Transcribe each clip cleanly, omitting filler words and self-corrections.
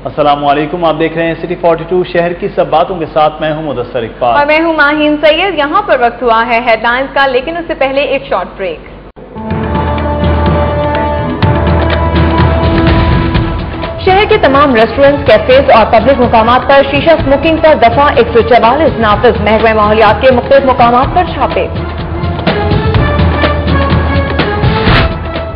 السلام علیکم، آپ دیکھ رہے ہیں سٹی 42 شہر کی سب باتوں کے ساتھ میں ہوں مدثر اقبال اور میں ہوں ماہین سید۔ یہاں پر وقت ہوا ہے ہیڈ لائنز کا، لیکن اس سے پہلے ایک شارٹ بریک۔ شہر کے تمام ریسٹورنٹس، کیفیز اور پبلک مقامات پر شیشہ اسموکنگ پر دفعہ 144 نافذ۔ محکمہ ماحولیات کے مختلف مقامات پر چھاپے۔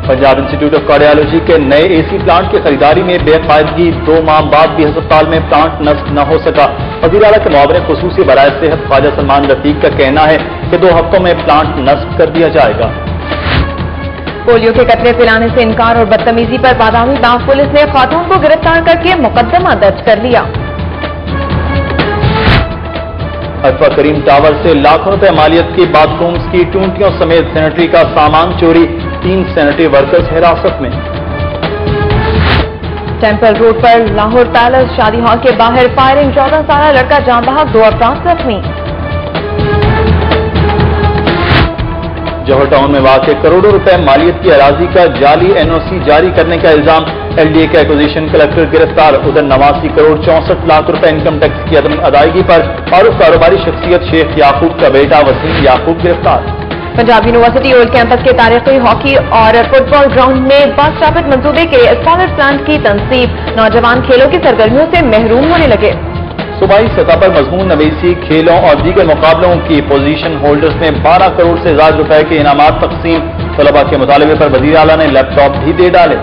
پنجاب انسٹیٹیوٹ آف کارڈیالوجی کے نئے اے سی پلانٹ کی خریداری میں بے قاعدگی، 2 ماہ بعد بھی ہسپتال میں پلانٹ نصب نہ ہو سکا۔ وزیر اعلیٰ کے معاون خصوصی برائے صحت خواجہ سلمان رفیق کا کہنا ہے کہ 2 ہفتوں میں پلانٹ نصب کر دیا جائے گا۔ پولیو کے قطرے پلانے سے انکار اور بدتمیزی پر بادامی باغ پولیس نے خاتون کو گرفتار کر کے مقدمہ درج کر لیا۔ اطفا کریم ٹاور سے لاکھوں روپے مالیت کی باتھ رومز کی ٹونٹیوں سمیت سینیٹری کا سامان چوری، 3 سینیٹری ورکرز حراست میں۔ ٹیمپل روڈ پر لاہور پیلس شادی ہال کے باہر فائرنگ، 14 سالہ لڑکا جاں بحق، 2 افراد زخمی۔ جوہر ٹاؤن میں واقع کروڑوں روپے مالیت کی اراضی کا جعلی NOC جاری کرنے کا الزام، LDA کے ایکوزیشن کلکٹر گرفتار۔ ادھر 89 کروڑ 64 لاکھ روپے انکم ٹیکس کی عدم ادائیگی پر معروف کاروباری شخصیت شیخ یعقوب کا بیٹا وسیم یعقوب گرفتار۔ پنجاب یونیورسٹی اولڈ کیمپس کے تاریخی ہاکی اور فٹ بال گراؤنڈ میں باس رابط منصوبے کے اسکالر پلانٹ کی تنصیب، نوجوان کھیلوں کی سرگرمیوں سے محروم ہونے لگے۔ صوبائی سطح پر مضمون نویسی، کھیلوں اور دیگر مقابلوں کی پوزیشن ہولڈرز میں 12 کروڑ سے زائد روپے کے انعامات تقسیم، طلباء کے مطالبے پر وزیر اعلیٰ نے لیپ ٹاپ بھی دے ڈالے۔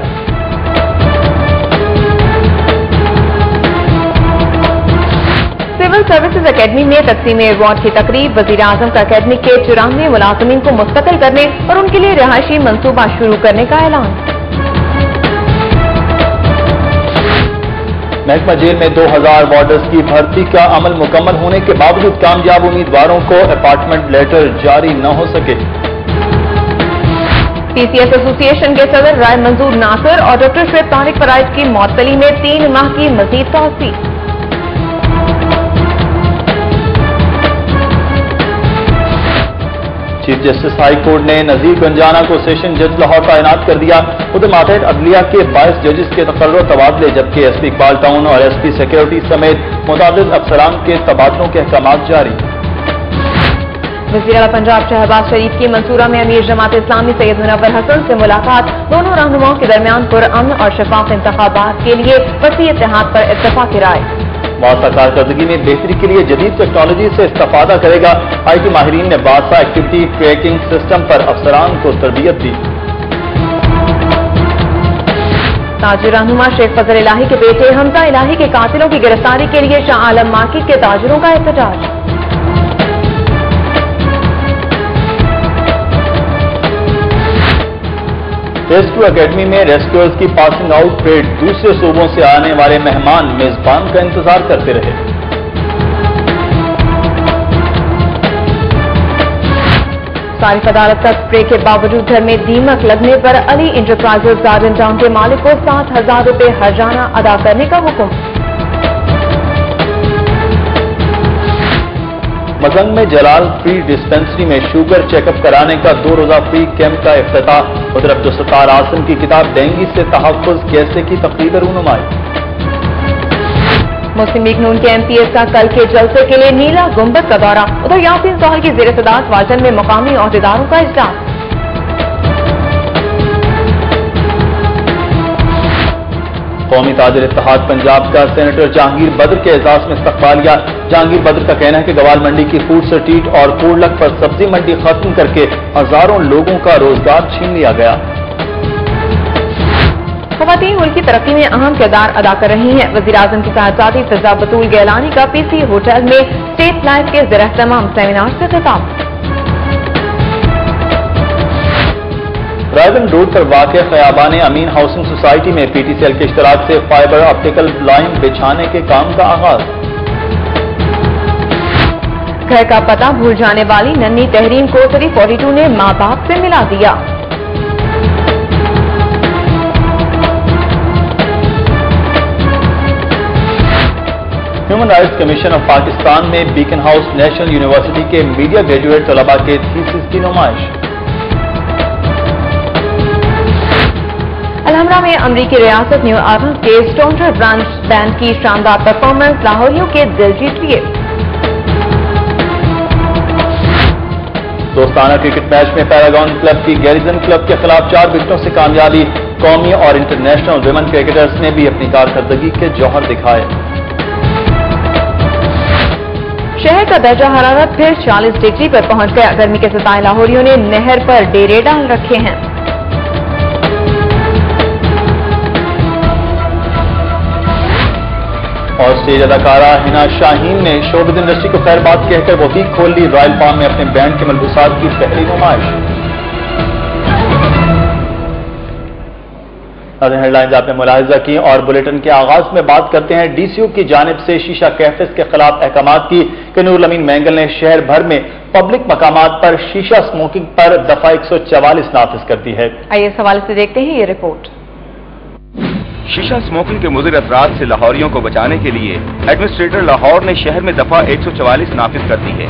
سول سروسز اکیڈمی میں تقسیم ایوارڈ کی تقریب، وزیر اعظم کا اکیڈمی کے 94 ملازمین کو مستقل کرنے اور ان کے لیے رہائشی منصوبہ شروع کرنے کا اعلان۔ محکمہ جیل میں 2000 وارڈرز کی بھرتی کا عمل مکمل ہونے کے باوجود کامیاب امیدواروں کو اپارٹمنٹ لیٹر جاری نہ ہو سکے۔ PCS ایسوسی ایشن کے صدر رائے منظور ناصر اور ڈاکٹر شعیب طارق فرائض کی معطلی میں 3 ماہ کی مزید توسیع۔ چیف جسٹس ہائی کورٹ نے نذیر گنجانا کو سیشن جج لاہور تعینات کر دیا۔ ادھر ماتحت عدلیہ کے 22 ججز کے تقرر و تبادلے، جبکہ SP اقبال ٹاؤن اور SP سیکورٹی سمیت متعدد افسران کے تبادلوں کے احکامات جاری۔ وزیر اعلیٰ پنجاب شہباز شریف کی منصورہ میں امیر جماعت اسلامی سید منور حسن سے ملاقات، دونوں رہنماؤں کے درمیان پرامن اور شفاف انتخابات کے لیے وسیع اتحاد پر اتفاق رائے۔ واسطہ کارکردگی میں بہتری کے لیے جدید ٹیکنالوجی سے استفادہ کرے گا۔ IT ماہرین نے واسطہ ایکٹیویٹی ٹریکنگ سسٹم پر افسران کو تربیت دی۔ تاجر رہنما شیخ فضل الہی کے بیٹے حمزہ الہی کے قاتلوں کی گرفتاری کے لیے شاہ عالم مارکیٹ کے تاجروں کا احتجاج۔ ریسکیو اکیڈمی میں ریسکیورز کی پاسنگ آؤٹ پریڈ، دوسرے صوبوں سے آنے والے مہمان میزبان کا انتظار کرتے رہے۔ صارف عدالت کا اسپرے کے باوجود گھر میں دیمک لگنے پر علی انٹرپرائزز گارڈن ٹاؤن کے مالک کو 7000 روپے ہرجانہ ادا کرنے کا حکم۔ مزنگ میں جلال فری ڈسپنسری میں شوگر چیک اپ کرانے کا 2 روزہ فری کیمپ کا افتتاح۔ ادھر عبدالستار آسم کی کتاب ڈینگی سے تحفظ کیسے کی تقریب رونمائی۔ مسلم لیگ نون کے MPs کا کل کے جلسے کے لیے نیلا گنبد کا دورہ، ادھر یاسین سہل کی زیر صدارت واجن میں مقامی عہدیداروں کا اجلاس۔ قومی تاجر اتحاد پنجاب کا سینیٹر جہانگیر بدر کے اعزاز میں استقبالیہ۔ جہانگیر بدر کا کہنا ہے کہ گوال منڈی کی فوڈ سٹریٹ اور کوڑلک پر سبزی منڈی ختم کر کے ہزاروں لوگوں کا روزگار چھین لیا گیا۔ خواتین ملک کی ترقی میں اہم کردار ادا کر رہی ہیں، وزیر اعظم کی صاحبزادی فضا بطول گیلانی کا PC ہوٹل میں اسٹیٹ لائف کے زیر اہتمام سیمینار سے خطاب۔ رائے گنج روڈ پر واقع خیابان امین ہاؤسنگ سوسائٹی میں PTCL کے اشتراک سے فائبر آپٹیکل لائن بچھانے کے کام کا آغاز۔ घर का पता भूल जाने वाली नन्ही तहरीन को 342 ने मां बाप से मिला दिया। Human rights commission of Pakistan में बीकन हाउस नेशनल यूनिवर्सिटी के मीडिया ग्रेजुएट तलबा के थीसिस की नुमाइश। अलहमरा में अमरीकी रियासत न्यू ऑर्लिन्स के स्टोनर ब्रांच बैंड की शानदार परफॉर्मेंस लाहौरियों के दिल जीत लिए। दोस्ताना क्रिकेट मैच में पैरागॉन क्लब की गैरिजन क्लब के खिलाफ 4 विकेटों से कामयाबी। कौमी और इंटरनेशनल विमेन क्रिकेटर्स ने भी अपनी कारकर्दगी के जौहर दिखाए। शहर का दर्जा हरारत फिर 40 डिग्री पर पहुंच गया। गर्मी के सताए लाहौरियों ने नहर पर डेरे डाल रखे हैं। और स्टेज अदाकारा हिना शाहीन ने शोबिज़ इंडस्ट्री को खैरबाद कहकर बुटीक खोल ली। रॉयल पाम में अपने बैंड के मलबूसात की पहली नुमाइश। हेडलाइंस आपने मुलाहिजा की और बुलेटिन के आगाज में बात करते हैं डीसीयू की जानिब से शीशा कैफेस के खिलाफ अहकामात की कि नूरुल अमीन मेंगल ने शहर भर में पब्लिक मकामात पर शीशा स्मोकिंग पर दफा 144 नाफिज कर दी है। आइए इस हवाले से देखते हैं ये रिपोर्ट। शीशा स्मोकिंग के मुज़िर असरात से लाहौरियों को बचाने के लिए एडमिनिस्ट्रेटर लाहौर ने शहर में दफा 144 नाफिज कर दी है।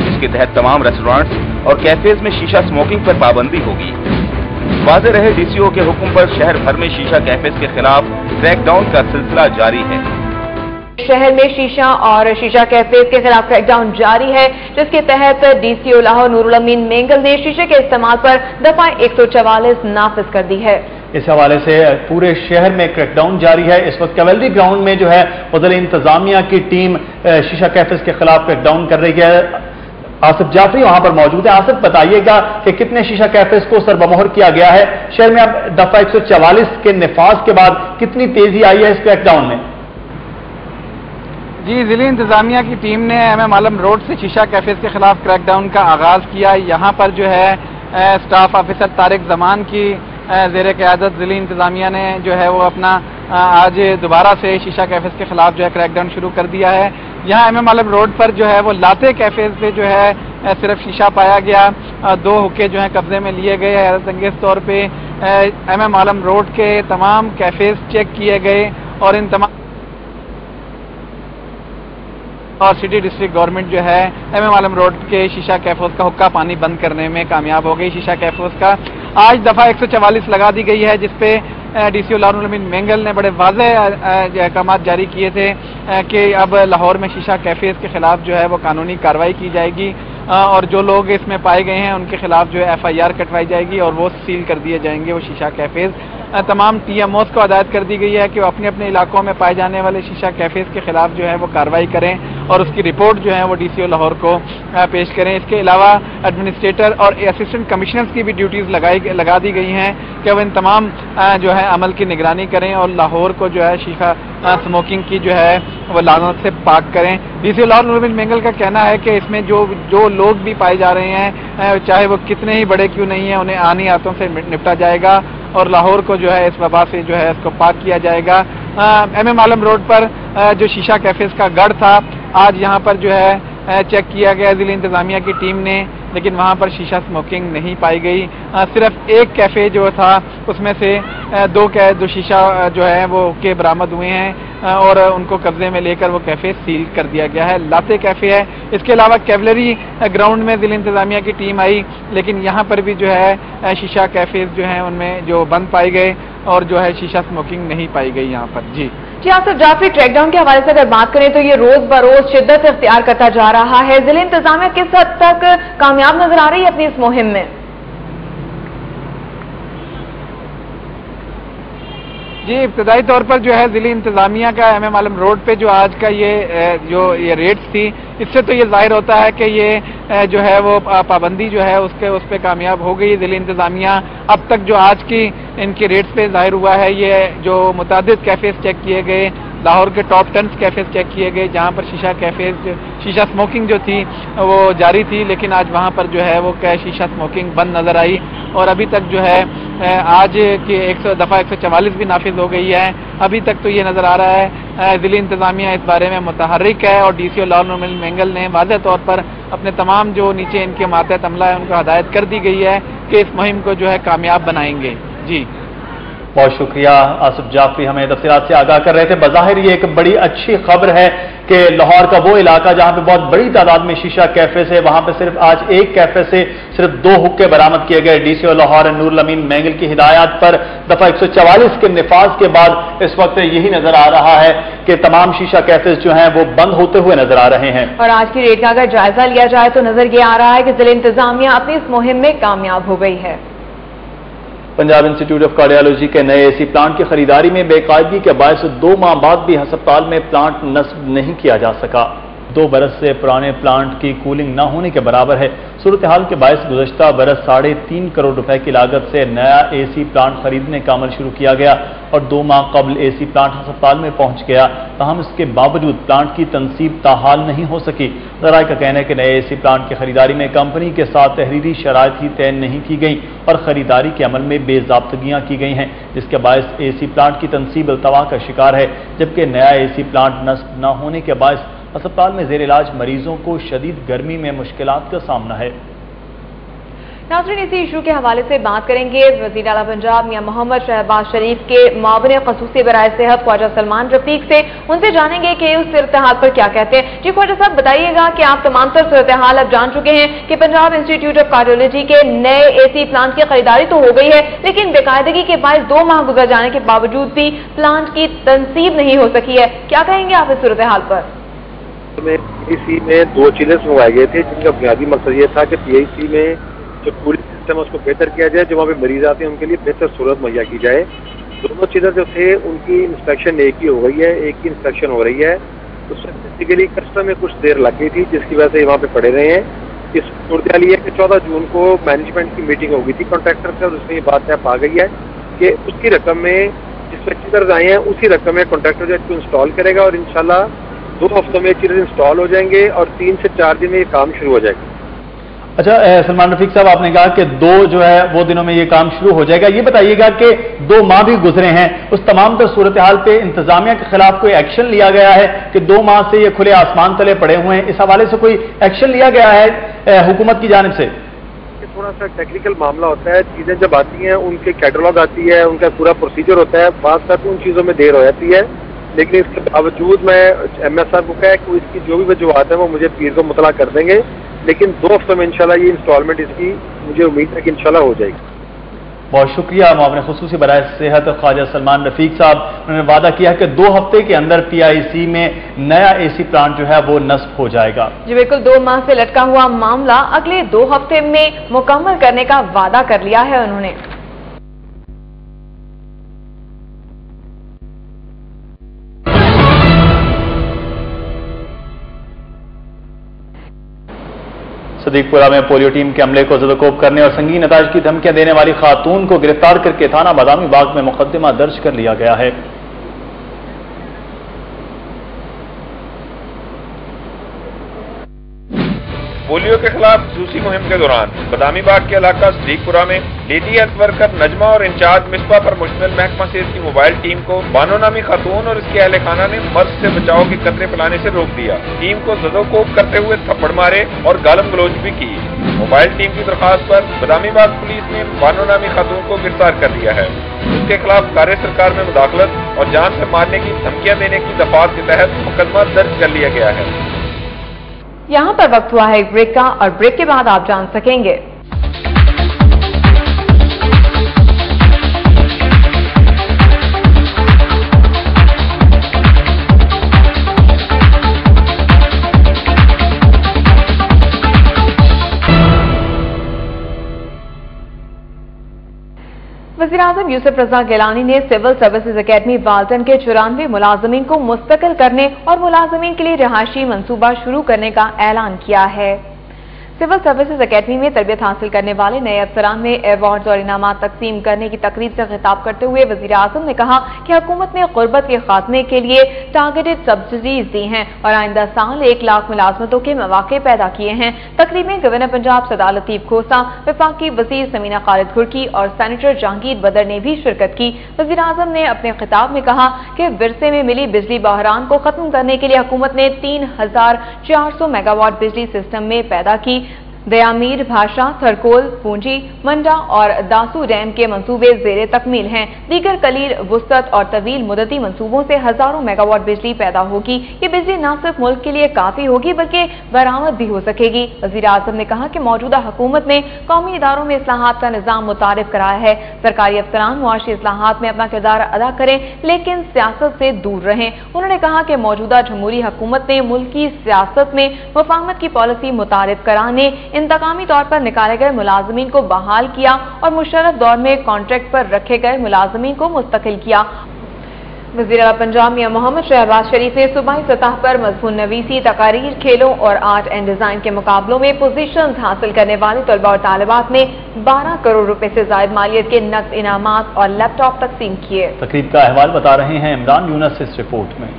इसके तहत तमाम रेस्टोरेंट्स और कैफेज में शीशा स्मोकिंग पर पाबंदी होगी। वाज़ेह रहे डीसीओ के हुक्म पर शहर भर में शीशा कैफेज के खिलाफ क्रैकडाउन का सिलसिला जारी है। शहर में शीशा और शीशा कैफेज के खिलाफ क्रैकडाउन जारी है, जिसके तहत डीसीओ लाहौर नूरुल अमीन मेंगल ने शीशे के इस्तेमाल पर दफा 144 नाफिज कर दी है। इस हवाले से पूरे शहर में क्रैकडाउन जारी है। इस वक्त कैवेलरी ग्राउंड में जो है मुज़ल्लिल इंतजामिया की टीम शीशा कैफेज के खिलाफ क्रैकडाउन कर रही है। आसिफ जाफरी वहां पर मौजूद है। आसिफ, बताइएगा कि कितने शीशा कैफेज को सरबमोहर किया गया है शहर में। अब दफा 144 के निफाज के बाद कितनी तेजी आई है इस क्रैकडाउन में? जी, जिले इंतजामिया की टीम ने MM आलम रोड से शीशा कैफेज के खिलाफ क्रैकडाउन का आगाज किया। यहाँ पर जो है स्टाफ ऑफिसर तारिक जमान की ज़ेर क़यादत जिले इंतजामिया ने जो है वो अपना आज दोबारा से शीशा कैफेज के खिलाफ जो है क्रैकडाउन शुरू कर दिया है। यहाँ MM आलम रोड पर जो है वो लाते कैफेज पे जो है सिर्फ शीशा पाया गया। 2 हुक्के जो है कब्जे में लिए गए। हैरत अंगेज तौर पे MM आलम रोड के तमाम कैफेज चेक किए गए और इन तमाम और सिटी डिस्ट्रिक्ट गवर्नमेंट जो है MM आलम रोड के शीशा कैफेज का हुक्का पानी बंद करने में कामयाब हो गई। शीशा कैफेज का आज दफा 144 लगा दी गई है, जिसपे डीसीओ नूरुल अमीन मेंगल ने बड़े वाज़ेह अहकाम जारी किए थे कि अब लाहौर में शीशा कैफेज के खिलाफ जो है वो कानूनी कार्रवाई की जाएगी और जो लोग इसमें पाए गए हैं उनके खिलाफ जो है FIR कटवाई जाएगी और वो सील कर दिए जाएंगे वो शीशा कैफेज। तमाम TMOs को हिदायत कर दी गई है कि वो अपने अपने इलाकों में पाए जाने वाले शीशा कैफेज के खिलाफ जो है वो कार्रवाई करें और उसकी रिपोर्ट जो है वो डीसीओ लाहौर को पेश करें। इसके अलावा एडमिनिस्ट्रेटर और असिस्टेंट कमिश्नर्स की भी ड्यूटीज लगा दी गई हैं कि वो इन तमाम जो है अमल की निगरानी करें और लाहौर को जो है शीशा स्मोकिंग की जो है वो लानत से पाक करें। डीसीओ लाहौर नूरुल अमीन मेंगल का कहना है कि इसमें जो लोग भी पाए जा रहे हैं चाहे वो कितने ही बड़े क्यों नहीं है, उन्हें आनी हाथों से निपटा जाएगा और लाहौर को जो है इस वबा से जो है इसको पाक किया जाएगा। MM आलम रोड पर जो शीशा कैफेज का गढ़ था आज यहाँ पर जो है चेक किया गया जिले इंतजामिया की टीम ने, लेकिन वहाँ पर शीशा स्मोकिंग नहीं पाई गई। सिर्फ एक कैफे जो था उसमें से दो शीशा जो है वो के बरामद हुए हैं और उनको कब्जे में लेकर वो कैफे सील कर दिया गया है। लाते कैफे है। इसके अलावा कैवलरी ग्राउंड में जिले इंतजामिया की टीम आई, लेकिन यहाँ पर भी जो है शीशा कैफेज जो है उनमें जो बंद पाए गए और जो है शीशा स्मोकिंग नहीं पाई गई यहाँ पर। जी आसिफ जाफरी, क्रैकडाउन के हवाले से अगर बात करें तो ये रोज बरोज शिद्दत इख्तियार करता जा रहा है। जिले इंतजामिया किस हद तक कामयाब नजर आ रही है अपनी इस मुहिम में? जी, इब्तदाई तौर पर जो है जिले इंतजामिया का MM आलम रोड पे जो आज का ये रेट्स थी, इससे तो ये जाहिर होता है कि ये जो है वो पाबंदी जो है उस पर कामयाब हो गई जिले इंतजामिया। अब तक जो आज की इनके रेट्स पे जाहिर हुआ है, ये जो मुतादिद कैफेज चेक किए गए, लाहौर के टॉप 10 कैफेज चेक किए गए जहाँ पर शीशा स्मोकिंग जो थी वो जारी थी, लेकिन आज वहाँ पर जो है वो शीशा स्मोकिंग बंद नजर आई और अभी तक जो है आज की दफा 144 भी नाफिज हो गई है। अभी तक तो ये नजर आ रहा है ज़िली इंतज़ामिया इस बारे में मुतहर्रिक है और DCO लाहौर नूर मैंगल ने वाज़ेह तौर पर अपने तमाम जो नीचे इनके मातहत अमला है उनको हदायत कर दी गई है कि इस मुहिम को जो है कामयाब बनाएंगे। जी बहुत शुक्रिया आसिफ जाफरी, हमें तफसीलात से आगाह कर रहे थे। बज़ाहिर ये एक बड़ी अच्छी खबर है कि लाहौर का वो इलाका जहां पे बहुत बड़ी तादाद में शीशा कैफे से, वहां पे सिर्फ आज एक कैफे से सिर्फ 2 हुक्के बरामद किए गए। DCO लाहौर नूर अमीन मैंगल की हिदायत पर दफा 144 के निफाज के बाद इस वक्त यही नजर आ रहा है कि तमाम शीशा कैफे जो हैं वो बंद होते हुए नजर आ रहे हैं। और आज की रेट का अगर जायजा लिया जाए तो नजर ये आ रहा है कि जिला इंतजामिया अपनी इस मुहिम में कामयाब हो गई है। पंजाब इंस्टीट्यूट ऑफ कार्डियोलॉजी के नए AC प्लांट की खरीदारी में बेकायदगी के बायस 2 माह बाद भी अस्पताल में प्लांट नस्ब नहीं किया जा सका। 2 बरस से पुराने प्लांट की कूलिंग न होने के बराबर है। सूरत हाल के बायस गुज़श्ता बरस 3.5 करोड़ रुपए की लागत से नया AC प्लांट खरीदने का अमल शुरू किया गया और 2 माह कबल AC प्लांट अस्पताल में पहुंच गया। ताहम इसके बावजूद प्लांट की तनसीब ताहाल नहीं हो सकी। ज़राए का कहना है कि नए AC प्लांट की खरीदारी में कंपनी के साथ तहरीरी शराइत ही तय नहीं की गई और खरीदारी के अमल में बेज़ाब्तगियां की गई हैं, जिसके बायस AC प्लांट की तनसीब अल्तवा का शिकार है, जबकि नया AC प्लांट नस्ब न होने के बायस अस्पताल में ज़ेर इलाज मरीजों को शदीद गर्मी में मुश्किलात का सामना है। नाज़रीन, इसी इशू के हवाले से बात करेंगे वज़ीर आला पंजाब मियां मोहम्मद शहबाज शरीफ के मावने ख़ुसूसी बराए सेहत ख्वाजा सलमान रफीक से। उनसे जानेंगे कि उस सूरत हाल पर क्या कहते हैं। जी ख्वाजा साहब, बताइएगा कि आप तमाम तर सूरत हाल अब जान चुके हैं कि पंजाब इंस्टीट्यूट ऑफ कार्डियोलॉजी के नए AC प्लांट की खरीदारी तो हो गई है, लेकिन बेकायदगी के बाद 2 माह गुजर जाने के बावजूद भी प्लांट की तनसीब नहीं हो सकी है। क्या कहेंगे आप इस सूरत हाल पर? PIC में 2 चिलर्स मंगवाए गए थे, जिनका बुनियादी मकसद ये था कि PIC में जो कूलिंग सिस्टम है उसको बेहतर किया जाए, जो वहाँ पे मरीज आते हैं उनके लिए बेहतर सहूलत मुहैया की जाए। दोनों चिलर जो थे उनकी इंस्पेक्शन एक ही हो गई है, एक ही इंस्पेक्शन हो रही है। उससे बेसिकली कस्टम में कुछ देर लग गई थी, जिसकी वजह से वहाँ पे पड़े रहे हैं। इस सूरत हाल ये है कि 14 जून को मैनेजमेंट की मीटिंग हो गई थी कॉन्ट्रैक्टर से और उसमें ये बात तय पा गई है कि उसकी रकम में जिसमें चिलर्स आए हैं उसी रकम में कॉन्ट्रैक्टर जो इसको इंस्टॉल करेगा और इंशाल्लाह 2 हफ्तों में चिलर्स इंस्टॉल हो जाएंगे और 3 से 4 दिन में ये काम शुरू हो जाएगा। अच्छा सलमान रफीक साहब, आपने कहा कि 2 जो है वो दिनों में ये काम शुरू हो जाएगा। ये बताइएगा कि 2 माह भी गुजरे हैं, उस तमाम तर सूरत हाल पे इंतजामिया के खिलाफ कोई एक्शन लिया गया है कि 2 माह से ये खुले आसमान तले पड़े हुए हैं? इस हवाले से कोई एक्शन लिया गया है हुकूमत की जानिब से? थोड़ा सा टेक्निकल मामला होता है, चीजें जब आती हैं उनके कैटलॉग आती है, उनका पूरा प्रोसीजर होता है, बात तक उन चीजों में देर हो जाती है। लेकिन इसके बावजूद मैं MSR को कहा कि इसकी जो भी वजूहत है वो मुझे पीर को मुतला कर देंगे, लेकिन 2 हफ्तों में इंशाल्लाह ये इंस्टॉलमेंट इसकी मुझे उम्मीद है कि इंशाल्लाह हो जाएगी। बहुत शुक्रिया मामले ख़ुसूसी बराए सेहत ख्वाजा सलमान रफीक साहब। उन्होंने वादा किया कि 2 हफ्ते के अंदर PIC में नया AC प्लांट जो है वो नस्ब हो जाएगा। जी बिल्कुल, 2 माह से लटका हुआ मामला अगले 2 हफ्ते में मुकम्मल करने का वादा कर लिया है उन्होंने। सदीकपुरा में पोलियो टीम के अमले को ज़दोकोब करने और संगीन नताज की धमकियां देने वाली खातून को गिरफ्तार करके थाना बादामी बाग में मुकदमा दर्ज कर लिया गया है। पोलियो के खिलाफ खसूसी मुहिम के दौरान बादामी बाग के इलाका सदीकपुरा में लेडी हेल्थ वर्कर नजमा और इंचार्ज मिसबा पर मुश्तमिल महकमा सेहत की मोबाइल टीम को बानो नामी खातून और इसके अहले खाना ने मर्ज से बचाव के कतरे पिलाने से रोक दिया। टीम को ज़दोकोब करते हुए थप्पड़ मारे और गालम गलोच भी की। मोबाइल टीम की दरखास्त पर बादामी बाग पुलिस ने बानो नामी खातून को गिरफ्तार कर लिया है। उसके खिलाफ कार्य सरकार में मुदाखलत और जान से मारने की धमकियां देने की दफात के तहत मुकदमा दर्ज कर लिया गया है। यहाँ पर वक्त हुआ है एक ब्रेक का और ब्रेक के बाद आप जान सकेंगे। वज़ीर-ए-आज़म यूसुफ रज़ा गिलानी ने सिविल सर्विसेज अकेडमी बाल्टन के 94 मुलाजमीन को मुस्तकिल करने और मुलाजमीन के लिए रिहायशी मंसूबा शुरू करने का ऐलान किया है। सिविल सर्विसेज एकेडमी में तरबियत हासिल करने वाले नए अफसरान में अवार्ड और इनामात तकसीम करने की तकरीब से खिताब करते हुए वजीर आजम ने कहा कि हुकूमत ने गुर्बत के खात्मे के लिए टारगेटेड सब्सिडीज दी हैं और आइंदा साल 1 लाख मुलाजमतों के मौके पैदा किए हैं। तकरीब में गवर्नर पंजाब सदार लतीफ खोसा, वफाकी वजीर समीना खालिद खुर्की और सेनेटर जहांगीर बदर ने भी शिरकत की। वजीर आजम ने अपने खिताब में कहा कि विरसे में मिली बिजली बहरान को खत्म करने के लिए हुकूमत ने 3400 मेगावाट बिजली सिस्टम में पैदा की। दयामीर, भाषा, थरकोल, पूंजी, मंडा और दासू डैम के मंसूबे जेरे तकमील हैं। दीगर कलील, वुसअत और तवील मुदती मंसूबों से हजारों मेगावाट बिजली पैदा होगी। ये बिजली न सिर्फ मुल्क के लिए काफी होगी बल्कि बरामद भी हो सकेगी। वजीर आजम ने कहा कि मौजूदा हुकूमत ने कौमी इदारों में इस्लाहात का निजाम मुतारिफ कराया है। सरकारी अफसरान मुआशी इस्लाहात में अपना किरदार अदा करें लेकिन सियासत से दूर रहें। उन्होंने कहा कि मौजूदा जमहूरी हुकूमत ने मुल्की सियासत में मुफाहमत की पॉलिसी मुतारिफ कराने, इंतकामी तौर पर निकाले गए मुलाजमीन को बहाल किया और मुशर्रफ दौर में कॉन्ट्रैक्ट पर रखे गए मुलाजमीन को मुस्तकिल किया। वज़ीर आला पंजाब मियां मोहम्मद शहबाज शरीफ ने सूबाई सतह पर मज़मून नवीसी, तकारीर, खेलों और आर्ट एंड डिजाइन के मुकाबलों में पोजीशन हासिल करने वाले तलबा और तालिबात में 12 करोड़ रुपए से ज्यादा मालियत के नकद इनामात और लैपटॉप तकसीम किए। तकरीब का अहवाल बता रहे हैं इमरान यूनस इस रिपोर्ट में।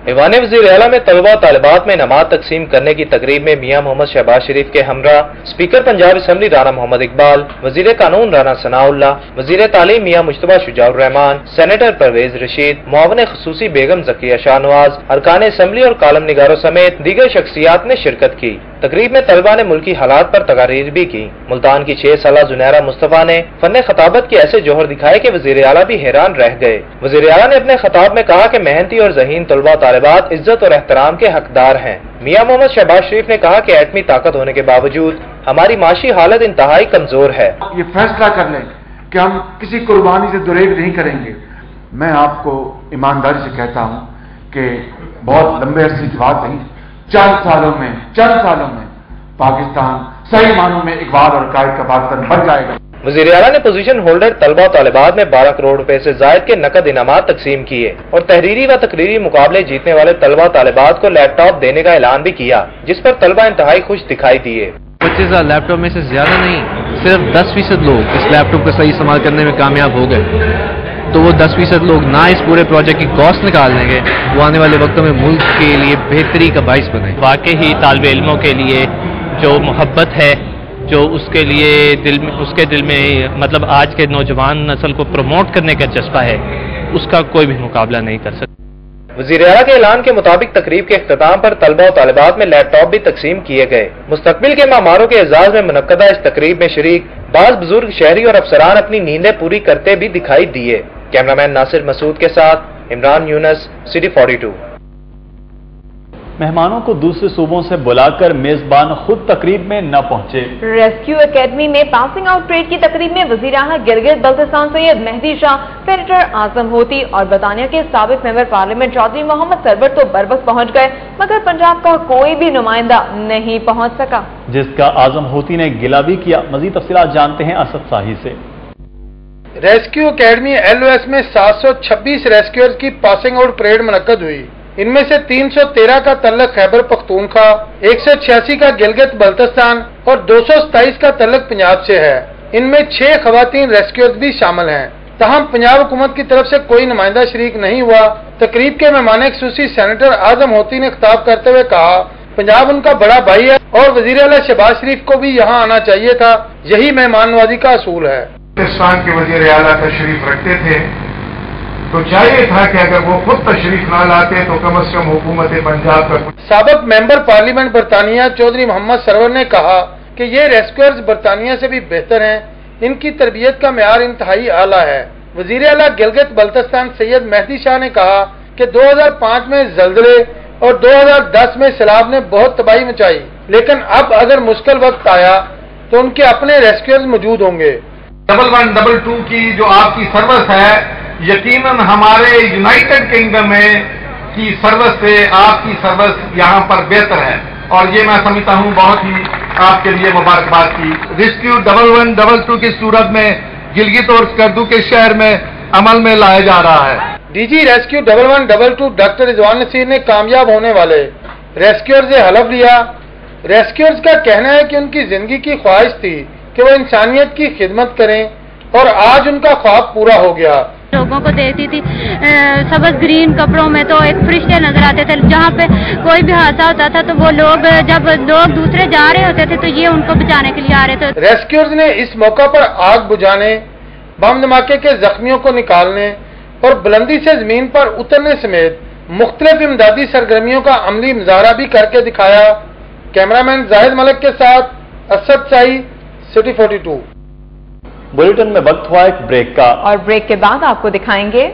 ऐवान वज़ीर आला में तलबा तालिबात में इनामात तकसीम करने की तकरीब में मियां मोहम्मद शहबाज शरीफ के हमरा स्पीकर पंजाब असम्बली राना मोहम्मद इकबाल, वजीर कानून राना सनाउल्लाह, वजीर तालीम मियां मुश्तबा शुजाउर रहमान, सेनेटर परवेज रशीद, मुआवन खुसूसी बेगम ज़किया शाहनवाज, अरकान असम्बली और कालम निगारों समेत दीगर शख्सियात ने शिरकत की। तकरीब में तलबा ने मुल्की हालात पर तकारीर भी की। मुल्तान की 6 साला जुनैरा मुस्तफा ने फन खताबत के ऐसे जोहर दिखाए कि वजीर आला भी हैरान रह गए। वजीर आला ने अपने खताब में कहा कि मेहनती और ज़हीन तलबा तालिबात इज्जत और एहतराम के हकदार हैं। मियां मोहम्मद शहबाज शरीफ ने कहा कि एटमी ताकत होने के बावजूद हमारी माशी हालत इंतहाई कमजोर है। ये फैसला कर लें कि हम किसी कुर्बानी से दुरेग नहीं करेंगे। मैं आपको ईमानदारी से कहता हूँ कि बहुत लंबे अरसे की बात नहीं, चंद सालों में पाकिस्तान सही मानों में इकबाल और कायद का पाकिस्तान बन जाएगा। वज़ीर आला ने पोजीशन होल्डर तलबा तालिबात में 12 करोड़ रुपए से जायद के नकद इनामात तकसीम किए और तहरीरी व तकरीरी मुकाबले जीतने वाले तलबा तालिबात को लैपटॉप देने का ऐलान भी किया, जिस पर तलबा इंतहाई खुश दिखाई दिए। 25,000 लैपटॉप में से ज्यादा नहीं, सिर्फ 10% लोग इस लैपटॉप का सही इस्तेमाल करने में कामयाब हो गए। तो वो 10% लोग ना इस पूरे प्रोजेक्ट की कॉस्ट निकाल लेंगे, वो आने वाले वक्तों में मुल्क के लिए बेहतरी का बाइस बने। वाकई ही तालिब इल्मों के लिए जो मोहब्बत है, जो उसके दिल में मतलब आज के नौजवान नस्ल को प्रमोट करने का जज्बा है, उसका कोई भी मुकाबला नहीं कर सकता। वज़ीर आला के ऐलान के मुताबिक तकरीब के इख्तिताम पर तलबा और तालिबात में लैपटॉप भी तकसीम किए गए। मुस्तकबिल के मामारों के एजाज में मुनक्कदा इस तकरीब में शरीक बाज बुजुर्ग शहरी और अफसरान अपनी नींदें पूरी करते भी दिखाई दिए। कैमरामैन नासिर मसूद के साथ इमरान यूनस, सिटी 42। मेहमानों को दूसरे सूबों से बुलाकर मेजबान खुद तकरीब में न पहुंचे। रेस्क्यू एकेडमी में पासिंग आउट परेड की तकरीब में वज़ीर आला गिलगित बल्तिस्तान सैयद मेहदी शाह, सेनेटर आजम होती और बरतानिया के साबिक मेंबर पार्लियामेंट चौधरी मोहम्मद सरवर तो बरवक्त पहुंच गए, मगर पंजाब का कोई भी नुमाइंदा नहीं पहुंच सका, जिसका आजम होती ने गिला भी किया। मजीद तफसीलात जानते हैं असद शाही से। रेस्क्यू एकेडमी LOS में 726 रेस्क्यूअर्स की पासिंग आउट परेड मुनक्कद हुई। इनमें से 313 का तल्लक खैबर पख्तूनख्वा, 186 का गिलगित बल्तिस्तान और 227 का तल्लक पंजाब से है। इनमें 6 खवातीन रेस्क्यूअर्स भी शामिल हैं। तहम पंजाब हुकूमत की तरफ से कोई नुमाइंदा शरीक नहीं हुआ। तकरीब के मेहमान खुसूसी सेनेटर आजम होती ने खिताब करते हुए कहा, पंजाब उनका बड़ा भाई है और वज़ीर आला शहबाज शरीफ को भी यहाँ आना चाहिए था। यही मेहमान नवाजी का असूल है। पाकिस्तान के वज़ीर आला तशरीफ रखते थे तो चाहिए था कि अगर वो खुद तशरीफ ना लाते तो कम से कम हुकूमत पंजाब का। साबिक मेंबर पार्लियामेंट बरतानिया चौधरी मोहम्मद सरवर ने कहा कि ये रेस्क्यूअर्स बरतानिया से भी बेहतर हैं, इनकी तरबियत का मेयार इंतहाई आला है। वज़ीर आला गिलगित बल्तिस्तान सैयद मेहदी शाह ने कहा कि 2005 में जल्जले और 2010 में सैलाब ने बहुत तबाही मचाई, लेकिन अब अगर मुश्किल वक्त आया तो उनके अपने रेस्क्यूअर्स मौजूद होंगे। 1122 की जो आपकी सर्विस है, यकीनन हमारे यूनाइटेड किंगडम में की सर्विस से आपकी सर्विस यहाँ पर बेहतर है और ये मैं समझता हूँ बहुत ही आपके लिए मुबारकबाद की। रेस्क्यू 1122 की सूरत में गिलगित और स्कर्दू के शहर में अमल में लाया जा रहा है। DG rescue 1122 doctor Rizwan Naseer ने कामयाब होने वाले रेस्क्यूअर से हलफ लिया रेस्क्यूअर्स का कहना है कि उनकी जिंदगी की ख्वाहिश थी कि वो इंसानियत की खिदमत करें और आज उनका ख्वाब पूरा हो गया। लोगों को देखती थी सबज ग्रीन कपड़ों में, तो एक फरिश्ते नजर आते थे। जहाँ पे कोई भी हादसा होता था तो वो लोग, जब लोग दूसरे जा रहे होते थे तो ये उनको बचाने के लिए आ रहे थे। रेस्क्यूअर्स ने इस मौका पर आग बुझाने, बम धमाके के जख्मियों को निकालने और बुलंदी से जमीन पर उतरने समेत मुख्तलिफ इमदादी सरगर्मियों का अमली मुजाहरा भी करके दिखाया। कैमरामैन जाहिद मलिक के साथ असद साई, सिटी 42। बुलेटिन में वक्त हुआ एक ब्रेक का, और ब्रेक के बाद आपको दिखाएंगे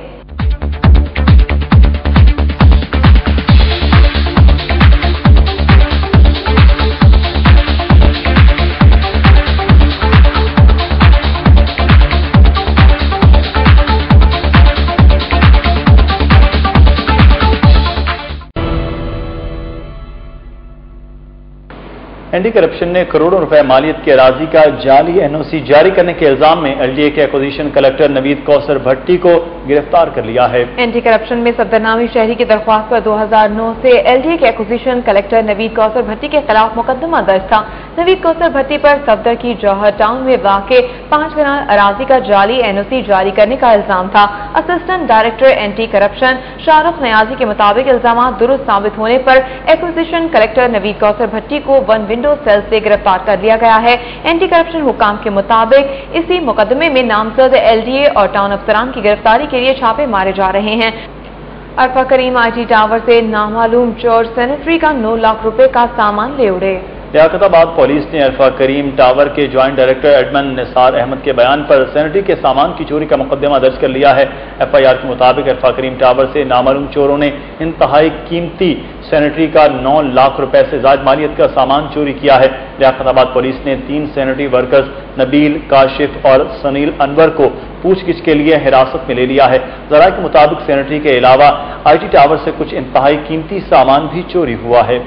एंटी करप्शन ने करोड़ों रुपए मालियत की अराजी का जाली एनओसी जारी करने के इल्जाम में एलडीए के एक्विजिशन कलेक्टर नवीद कौसर भट्टी को गिरफ्तार कर लिया है। एंटी करप्शन में सफदरनामी शहरी की दरख्वास्त पर 2009 से एलडीए के एक्विजिशन कलेक्टर नवीद कौसर भट्टी के खिलाफ मुकदमा दर्ज था। नवीद कौसर भट्टी पर सफदर की जौहर टाउन में वाक़े 5 कनाल अराजी का जाली एनओसी जारी करने का इल्जाम था। Assistant director anti corruption Shahrukh Niazi के मुताबिक इल्जाम दुरुस्त साबित होने पर एक्विजिशन कलेक्टर नवीद कौसर भट्टी को वन विंडो सेल से गिरफ्तार कर लिया गया है। एंटी करप्शन हुकाम के मुताबिक इसी मुकदमे में नामजद एलडीए और टाउन अफसरान की गिरफ्तारी के लिए छापे मारे जा रहे हैं। अरफा करीम आईटी टावर से नामालूम चोर सैनिटरी का 9 लाख रुपए का सामान ले उड़े। लियाकताबाद पुलिस ने अरफा करीम टावर के joint director admin Nisar Ahmed के बयान पर सैनिटरी के सामान की चोरी का मुकदमा दर्ज कर लिया है। एफआईआर के मुताबिक अरफा करीम टावर से नामालूम चोरों ने इंतहाई कीमती सैनिटरी का 9 लाख रुपए से ज्यादा मालियत का सामान चोरी किया है। लियाकताबाद पुलिस ने 3 सैनिटरी वर्कर्स नबील, काशिफ और सनील अनवर को पूछगिछ के लिए हिरासत में ले लिया है। जराये के मुताबिक सैनिटरी के अलावा आईटी टावर से कुछ इंतहाई कीमती सामान भी चोरी हुआ है।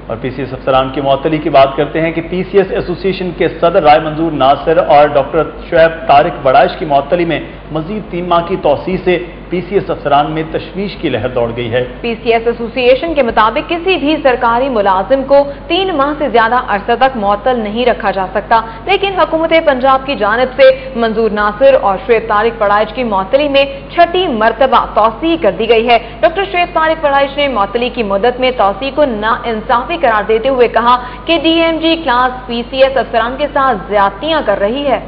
और पीसीएस अफसरान की मुअत्तली की बात करते हैं कि पीसीएस एसोसिएशन के सदर राय मंजूर नासिर और डॉक्टर शुएब तारिक बड़ाइश की मुअत्तली में मजीद 3 माह की तौसीह से पीसीएस अफसरान में तशवीश की लहर दौड़ गई है। पीसीएस एसोसिएशन के मुताबिक किसी भी सरकारी मुलाजिम को 3 माह से ज्यादा अरसे तक मुअत्तल नहीं रखा जा सकता, लेकिन हुकूमत पंजाब की जानिब से मंजूर नासिर और शुएब तारिक बड़ाइश की मुअत्तली में 6ठी मरतबा तौसीह कर दी गई है। डॉक्टर शुएब तारिक बड़ाइश ने मुअत्तली की मुद्दत में तौसीह को नाइंसाफी करार देते हुए कहा कि डीएमजी क्लास पीसीएस अफसरान के साथ ज्यादतियां कर रही है।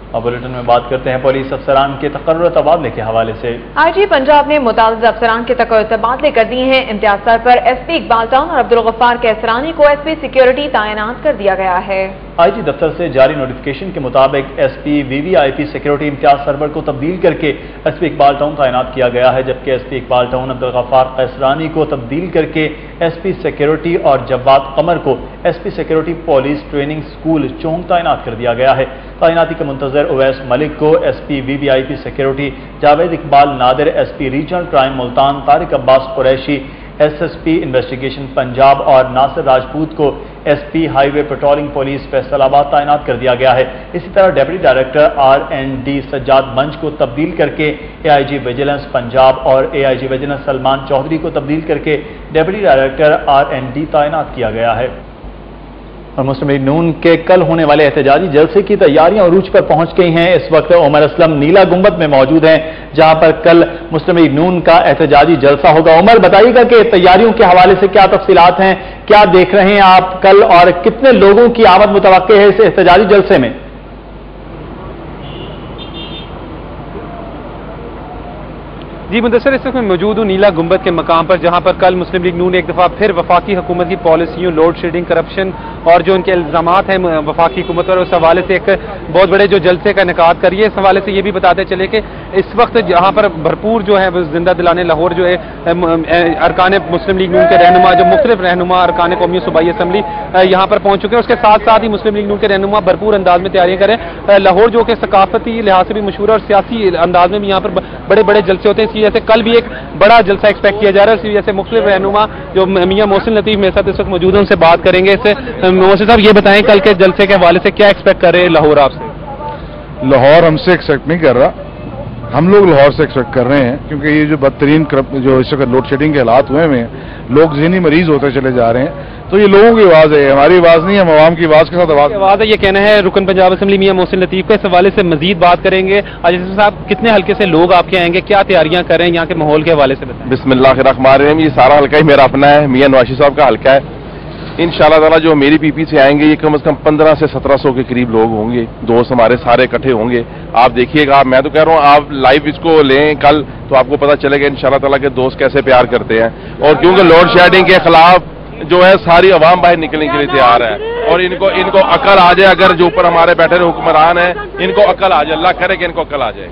अब बुलेटिन में बात करते हैं पुलिस अफसरान के तकर्रुर तबादले के हवाले से। आईजी पंजाब ने मुताल्लिक़ अफसरान के तकर्रुर तबादले कर दिए हैं। इम्तियाज सर पर एसपी इकबाल टाउन और अब्दुल गफ्फार कैसरानी को एसपी सिक्योरिटी तैनात कर दिया गया है। आईजी दफ्तर से जारी नोटिफिकेशन के मुताबिक SP VVIP security Imtiaz Sarwar को तब्दील करके एसपी इकबाल टाउन तैनात किया गया है, जबकि एसपी इकबाल टाउन अब्दुल गफ्फार कैसरानी को तब्दील करके एसपी सिक्योरिटी और जवाद कमर को SP security police training school Chung तैनात कर दिया गया है। तैनाती के मुंतजर उवैस मलिक को SP VVIP security, Javed Iqbal Nadir SP regional crime Multan, Tariq Abbas Qureshi SSP investigation Punjab और नासिर राजपूत को SP highway patrolling police Faisalabad तैनात कर दिया गया है। इसी तरह डेप्यूटी डायरेक्टर आर&डी सज्जाद मंच को तब्दील करके एआईजी विजिलेंस पंजाब और एआईजी विजिलेंस सलमान चौधरी को तब्दील करके डेप्यूटी डायरेक्टर आर&डी तैनात किया गया है। और मुस्लिम लीग नून के कल होने वाले एहतजाजी जलसे की तैयारियां उरूज पर पहुंच गई हैं। इस वक्त उमर असलम नीला गुंबद में मौजूद हैं, जहां पर कल मुस्लिम लीग नून का एहतजाजी जलसा होगा। उमर, बताइएगा कि तैयारियों के हवाले से क्या तफसीलात हैं, क्या देख रहे हैं आप कल, और कितने लोगों की आमद मुतवक्के है इस एहतजाजी जलसे में? जी मुदस्सर, इस वक्त मैं मौजूद हूँ नीला गुंबद के मकाम पर, जहाँ पर कल मुस्लिम लीग नून ने एक दफ़ा फिर वफाकी हुकूमत की पॉलिसियों, लोड शेडिंग, करप्शन और जो उनके इल्ज़ामात हैं वफाकी हुकूमत पर, उस हवाले से एक बहुत बड़े जो जलसे का इनेकाद करिए। इस हवाले से ये भी बताते चले कि इस वक्त जहाँ पर भरपूर जो है जिंदा दिलाने लाहौर जो है अरकान मुस्लिम लीग नून के रहनुमा, जो मुख्तलिफ रहनुमा अरकान कौमी सूबाई असम्बली यहाँ पर पहुँच चुके हैं। उसके साथ साथ ही मुस्लिम लीग नून के रहनुमा भरपूर अंदाज में तैयारियाँ करें। लाहौर जो कि सकाफती लिहाज से भी मशहूर और सियासी अंदाज में भी यहाँ पर बड़े बड़े जलसे होते हैं। इसी वजह से कल भी एक बड़ा जलसा एक्सपेक्ट किया जा रहा है। इसी वजह से मुख्तलिफ रहनुमा जो मियां मोहसिन लतीफ मेरे साथ इस वक्त मौजूद हैं, उनसे बात करेंगे। इससे मोहसिन साहब, ये बताएं कल के जलसे के हवाले से क्या एक्सपेक्ट कर रहे हैं लाहौर आपसे? लाहौर हमसे एक्सपेक्ट नहीं कर रहा, हम लोग लाहौर से एक्सपेक्ट कर रहे हैं, क्योंकि ये जो बदतरीन जो इस वक्त लोड शेडिंग के हालात हुए हैं, लोग ज़हनी मरीज होते चले जा रहे हैं, तो ये लोगों की आवाज़ है, हमारी आवाज़ नहीं, हम आवाम की आवाज़ के साथ आवाज़ है। ये कहना है रुकन पंजाब असेंबली मियां मोहसिन लतीफ़ का। इस हवाले से मजीद बात करेंगे। आज़िज़ साहब, कितने हल्के से लोग आपके आएंगे, क्या तैयारियां कर रहे हैं, यहाँ के माहौल के हवाले से बताएं। बिस्मिल्लाहिर्रहमानिर्रहीम। ये सारा हल्का ही मेरा अपना है, मियां नवाशी साहब का हल्का है। इंशाअल्लाह ताला जो मेरी पीपी से आएंगे ये कम से कम 15 से 1700 के करीब लोग होंगे, दोस्त हमारे सारे इकट्ठे होंगे। आप देखिएगा, मैं तो कह रहा हूँ आप लाइव इसको लें कल, तो आपको पता चलेगा इंशाअल्लाह ताला के दोस्त कैसे प्यार करते हैं। और क्योंकि लोड शेडिंग के खिलाफ जो है सारी अवाम बाहर निकलने के लिए तैयार है, और इनको अकल आ जाए, अगर जो ऊपर हमारे बैठे हुक्मरान हैं इनको अकल आ जाए, अल्लाह करे कि इनको अकल आ जाए।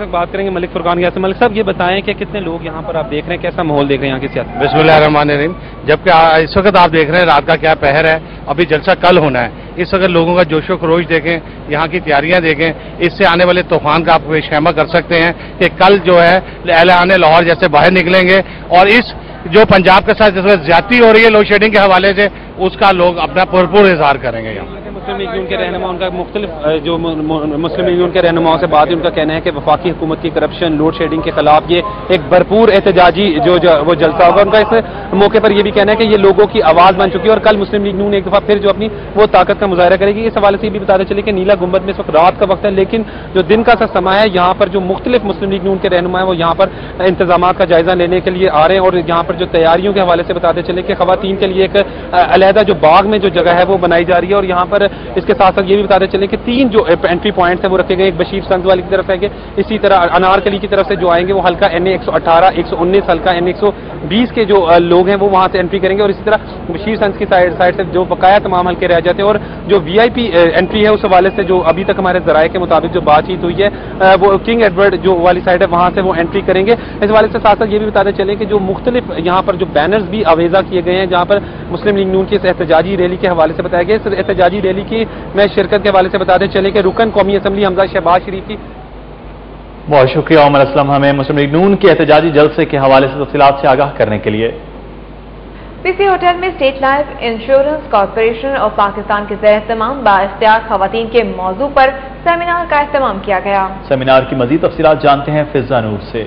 बात करेंगे मलिक फुरकान यहाँ से। मलिक साहब, ये बताएं कि कितने लोग यहाँ पर आप देख रहे हैं, कैसा माहौल देख रहे हैं यहाँ की सियासत? बिस्मिल्लाहिर्रहमानिर्रहीम। जबकि इस वक्त आप देख रहे हैं रात का क्या पहर है, अभी जलसा कल होना है। इस वक्त लोगों का जोशो खरोश देखें, यहाँ की तैयारियां देखें, इससे आने वाले तूफान का आप पेशखैमा कर सकते हैं कि कल जो है अहले लाहौर जैसे बाहर निकलेंगे, और इस जो पंजाब के साथ जिस ज्यादती हो रही है लोड शेडिंग के हवाले से, उसका लोग अपना भरपूर इजहार करेंगे। यहाँ मुस्लिम लीग नून के रहनुमा, उनका मुख्तलिफ जो मुस्लिम लीग नून के रहनुमाओं से बात है, उनका कहना है कि वफाकी हुकूमत की करप्शन, लोड शेडिंग के खिलाफ ये एक भरपूर एहतजाजी वो जलसा होगा। उनका इस मौके पर यह भी कहना है कि ये लोगों की आवाज़ बन चुकी है और कल मुस्लिम लीग नून एक दफ़ा फिर जो अपनी वो ताकत का मुजाहरा करेगी। इस हवाले से भी बताते चले कि नीला गुंबद में इस वक्त रात का वक्त है, लेकिन जो दिन का सा समय है, यहाँ पर जो मुख्तलिफ मुस्लिम लीग नून के रहनुमा है वो यहाँ पर इंतजाम का जायजा लेने के लिए आ रहे हैं। और यहाँ पर जो तैयारियों के हवाले से बताते चले कि खवातीन के लिए एक अलहदा जो बाग में जो जगह है वो बनाई जा रही है। और यहाँ पर इसके साथ साथ ये भी बताते चले कि 3 जो एंट्री पॉइंट्स हैं वो रखे गए, एक बशीर संग वाली की तरफ है, इसी तरह अनारकली की तरफ से जो आएंगे वो हल्का NA 118, 119, हल्का NA 120 के जो लोग हैं वो वहां से एंट्री करेंगे। और इसी तरह बशीर संग की साइड से जो बकाया तमाम हल्के रह जाते हैं, और जो VIP एंट्री है उस हवाले से जो अभी तक हमारे जराये के मुताबिक जो बातचीत हुई है वो किंग एडवर्ड जो वाली साइड है वहां से वो एंट्री करेंगे। इस हवाले से साथ साथ ये भी बताते चले कि जो मुख्तलिफ यहाँ पर जो बैनर्स भी आवेजा किए गए हैं, जहाँ पर मुस्लिम लीग नून की इस एहतजाजी रैली के हवाले से बताया गया। इस एहतजाजी रैली की मैं शिरकत के हवाले से बताते चले कि रुकन कौमी असम्बली हमजा शहबाज शरीफ की। बहुत शुक्रिया उमर असलम, हमें मुस्लिम लीग नून के एहतजाजी जलसे के हवाले से तफसीलात से आगाह करने के लिए। पीसी होटल में स्टेट लाइफ इंश्योरेंस कॉर्पोरेशन और पाकिस्तान के ज़ेर तमाम बाइख्तियार खवातीन के मौजू पर सेमिनार का एहतमाम किया गया। सेमिनार की मजीद तफसीलात जानते हैं फिजा नूर से।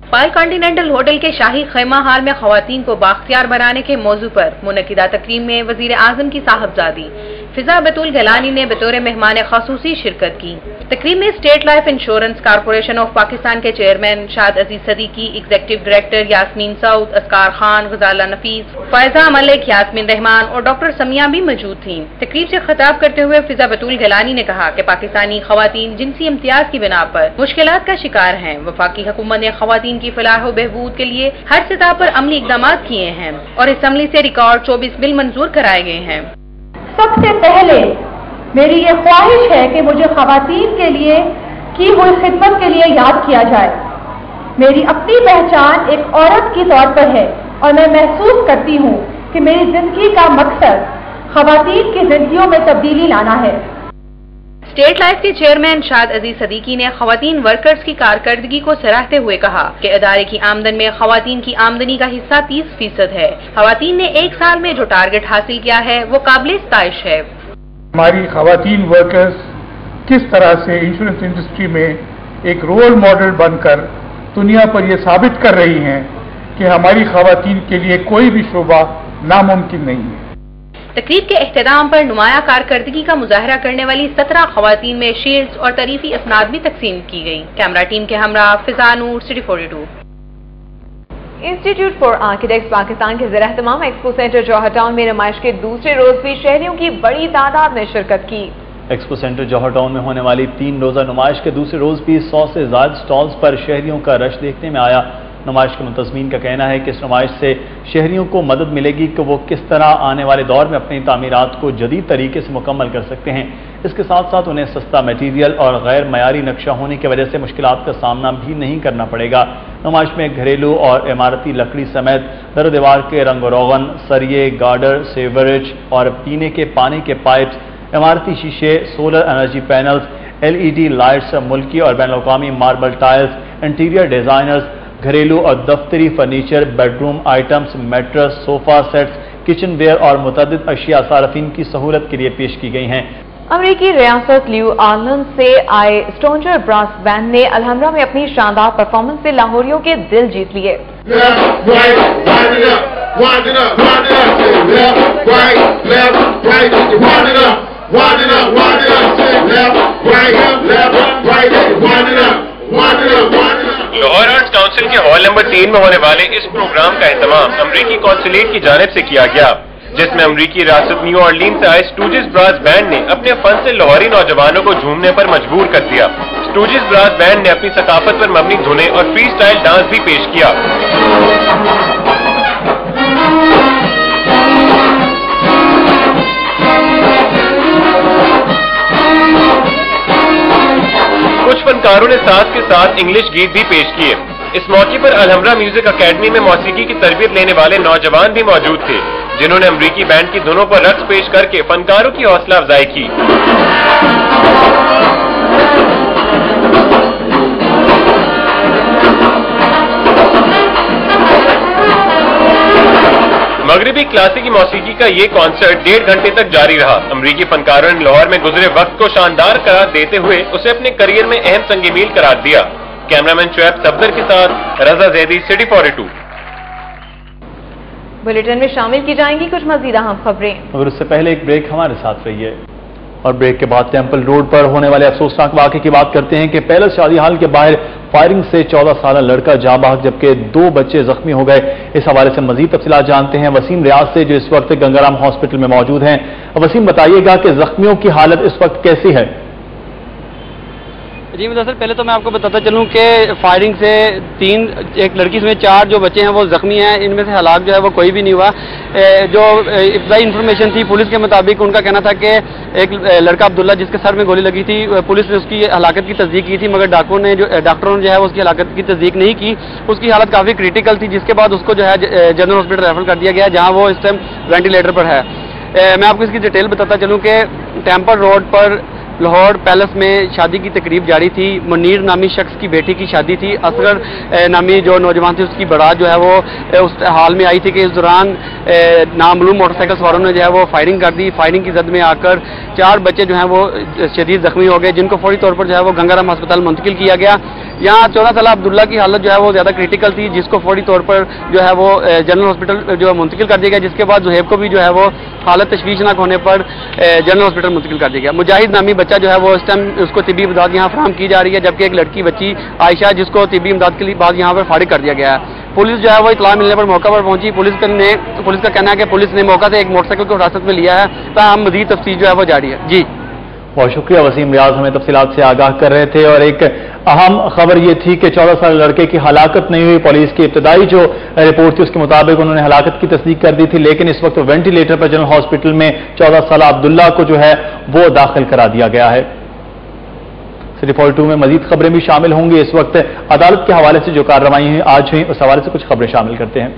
पायल कॉन्टिनेंटल होटल के शाही खैमा हाल में खवातीन को बाख्तियार बनाने के मौजू पर मुनकिदा तकरीम में वजीर आजम की साहबजादी फिजा बतूल गलानी ने बतौर मेहमान खसूसी शिरकत की। तकरीब में state life insurance corporation of Pakistan के चेयरमैन शाद अजीज सदीकी, एग्जीक्यूटिव डायरेक्टर यास्मीन सऊद, असकार खान, गजाला नफीस, फायजा मलिक, यास्मीन रहमान और डॉक्टर समिया भी मौजूद थीं। तकरीब से खिताब करते हुए फिजा बतूल गलानी ने कहा कि पाकिस्तानी खवातीन जिनसी इम्तियाज की बिना पर मुश्किलात का शिकार हैं। वफाकी हुकूमत ने खवातीन की फलाह बहबूद के लिए हर सतह पर अमली इकदाम किए हैं और असम्बली से रिकॉर्ड 24 बिल मंजूर कराए गए हैं। सबसे पहले मेरी ये ख्वाहिश है कि मुझे खवातीन के लिए की हुई खिदमत के लिए याद किया जाए। मेरी अपनी पहचान एक औरत के तौर पर है और मैं महसूस करती हूँ कि मेरी जिंदगी का मकसद खवातीन की जिंदगियों में तब्दीली लाना है। स्टेट लाइफ के चेयरमैन शाद अजीज सदीकी ने खवातीन वर्कर्स की कारकर्दगी को सराहते हुए कहा कि अदारे की आमदन में खवातीन की आमदनी का हिस्सा 30% है। खवातीन ने एक साल में जो टारगेट हासिल किया है वो काबिल इस्ताइश है। हमारी खवातीन वर्कर्स किस तरह से इंश्योरेंस इंडस्ट्री में एक रोल मॉडल बनकर दुनिया पर यह साबित कर रही हैं कि हमारी खवातीन के लिए कोई भी शोबा नामुमकिन नहीं है। तकरीब के एहतमाम पर नुमाया कारकर्दगी का मुजाहरा करने वाली 17 खवातीन में शील्ड्स और तरीफी असनाद भी तकसीम की गई। कैमरा टीम के हमरा Fiza Noor, city 42। Institute for architects Pakistan के ज़ेर एहतमाम एक्सपो सेंटर जौहर टाउन में नुमाइश के दूसरे रोज भी शहरियों की बड़ी तादाद ने शिरकत की। एक्सपो सेंटर जौहर टाउन में होने वाली 3 रोजा नुमाइश के दूसरे रोज भी 100 से ज्यादा स्टॉल्स पर शहरियों का रश देखने में आया। नुमाइश के मुंतज़मीन का कहना है कि इस नुमाइश से शहरियों को मदद मिलेगी कि वो किस तरह आने वाले दौर में अपनी तामीरात को जदीद तरीके से मुकम्मल कर सकते हैं। इसके साथ साथ उन्हें सस्ता मटीरियल और गैर मयारी नक्शा होने की वजह से मुश्किलात का सामना भी नहीं करना पड़ेगा। नुमाइश में घरेलू और इमारती लकड़ी समेत दर दीवार के रंग रोगन, सरिये, गार्डर, सेवरेज और पीने के पानी के पाइप्स, इमारती शीशे, solar energy panels, LED lights, मुल्की और बैनुल-अक़वामी मार्बल टाइल्स, इंटीरियर डिज़ाइनर्स, घरेलू और दफ्तरी furniture, bedroom items, mattress, sofa sets, kitchenware और मुतअद्दिद अशिया सारफीन की सहूलत के लिए पेश की गई हैं। अमरीकी रियासत न्यू ऑरलिन्स से आए स्टोंजर ब्रास बैंड ने अलहमरा में अपनी शानदार परफॉर्मेंस से लाहौरियों के दिल जीत लिए। लाहौर आर्ट्स काउंसिल के हॉल नंबर 3 में होने वाले इस प्रोग्राम का एहतमाम अमरीकी कौंसलेट की जानिब से किया गया, जिसमें अमरीकी रियासत न्यू ऑरलिन्स से आए स्टूजिस ब्रास बैंड ने अपने फन से लाहौरी नौजवानों को झूमने पर मजबूर कर दिया। स्टूजिस ब्रास बैंड ने अपनी सकाफत पर मबनी धुनें और फ्री स्टाइल डांस भी पेश किया। कुछ फनकारों ने साथ के साथ इंग्लिश गीत भी पेश किए। इस मौके पर अलहमरा म्यूजिक अकेडमी में मौसीकी की तरबियत लेने वाले नौजवान भी मौजूद थे, जिन्होंने अमरीकी बैंड की धुनों पर रक्स पेश करके फनकारों की हौसला अफजाई की। मगरिबी क्लासिकी मौसीकी का ये कॉन्सर्ट 1.5 घंटे तक जारी रहा। अमरीकी फनकारों ने लाहौर में गुजरे वक्त को शानदार करार देते हुए उसे अपने करियर में अहम संग मील करार दिया। कैमरामैन शुएब सफदर के साथ रजा जैदी, सिटी 42। बुलेटिन में शामिल की जाएंगी कुछ मजीद अहम खबरें, मगर उससे पहले एक ब्रेक हमारे साथ रहिए। और ब्रेक के बाद टेम्पल रोड पर होने वाले अफसोसनाक वाक़े की बात करते हैं कि पैलेस शादी हाल के बाहर फायरिंग से 14 साल लड़का जाँ बहक जबकि 2 बच्चे जख्मी हो गए। इस हवाले से मजीद तफसीलात जानते हैं वसीम रियाज से, जो इस वक्त गंगाराम हॉस्पिटल में मौजूद हैं। वसीम, बताइएगा कि जख्मियों की हालत इस वक्त कैसी है? जी मुदस्सिर, पहले तो मैं आपको बताता चलूं कि फायरिंग से 3, एक लड़की समेत 4 जो बच्चे हैं वो जख्मी हैं। इनमें से हलाक जो है वो कोई भी नहीं हुआ। जो इब्तदाई इन्फॉर्मेशन थी पुलिस के मुताबिक, उनका कहना था कि एक लड़का अब्दुल्ला जिसके सर में गोली लगी थी, पुलिस ने उसकी हलाकत की तस्दीक की थी, मगर डॉक्टरों ने जो है उसकी हलाकत की तस्दीक नहीं की। उसकी हालत काफ़ी क्रिटिकल थी, जिसके बाद उसको जो है जनरल हॉस्पिटल रेफर कर दिया गया, जहाँ वो इस टाइम वेंटिलेटर पर है। मैं आपको इसकी डिटेल बताता चलूँ कि टेम्पल रोड पर लाहौर पैलेस में शादी की तकरीब जारी थी। मुनीर नामी शख्स की बेटी की शादी थी। असगर नामी जो नौजवान थे उसकी बारात जो है वो उस हाल में आई थी कि इस दौरान नामालूम मोटरसाइकिल सवारों ने जो है वो फायरिंग कर दी। फायरिंग की जद में आकर 4 बच्चे जो हैं वो शदीद जख्मी हो गए, जिनको फौरी तौर पर जो है वो गंगाराम अस्पताल मुंतकिल किया गया। यहाँ 14 साल अब्दुल्ला की हालत जो है वो ज़्यादा क्रिटिकल थी, जिसको फौरी तौर पर जो है वो जनरल हॉस्पिटल जो है मुंतकिल कर दिया गया, जिसके बाद जुहैब को भी जो है वो हालत तशवीशनाक होने पर जनरल हॉस्पिटल मुंतकिल कर दिया गया। मुजाहिद नामी बच्चा जो है वो इस टाइम उसको तिब्बी इमदाद यहाँ फराहम की जा रही है, जबकि एक लड़की बच्ची आयशा जिसको तिब्बी इमदाद के लिए बाद यहाँ पर फारिग कर दिया गया है। पुलिस जो है वो इतला मिलने पर मौका पर पहुंची। पुलिस का कहना है कि पुलिस ने मौका से एक मोटरसाइकिल को हिरासत में लिया है, ताहम मजीद तफ्तीश जो है वो जारी है। जी बहुत शुक्रिया वसीम रियाज, हमें तफसीलात से आगाह कर रहे थे। और एक अहम खबर ये थी कि 14 साल लड़के की हलाकत नहीं हुई। पुलिस की इब्तदाई जो रिपोर्ट थी उसके मुताबिक उन्होंने हलाकत की तस्दीक कर दी थी, लेकिन इस वक्त वेंटिलेटर पर जनरल हॉस्पिटल में 14 साल अब्दुल्ला को जो है वो दाखिल करा दिया गया है। सिटी 42 में मजीद खबरें भी शामिल होंगी। इस वक्त अदालत के हवाले से जो कार्रवाई आज हुई उस हवाले से कुछ खबरें शामिल करते हैं।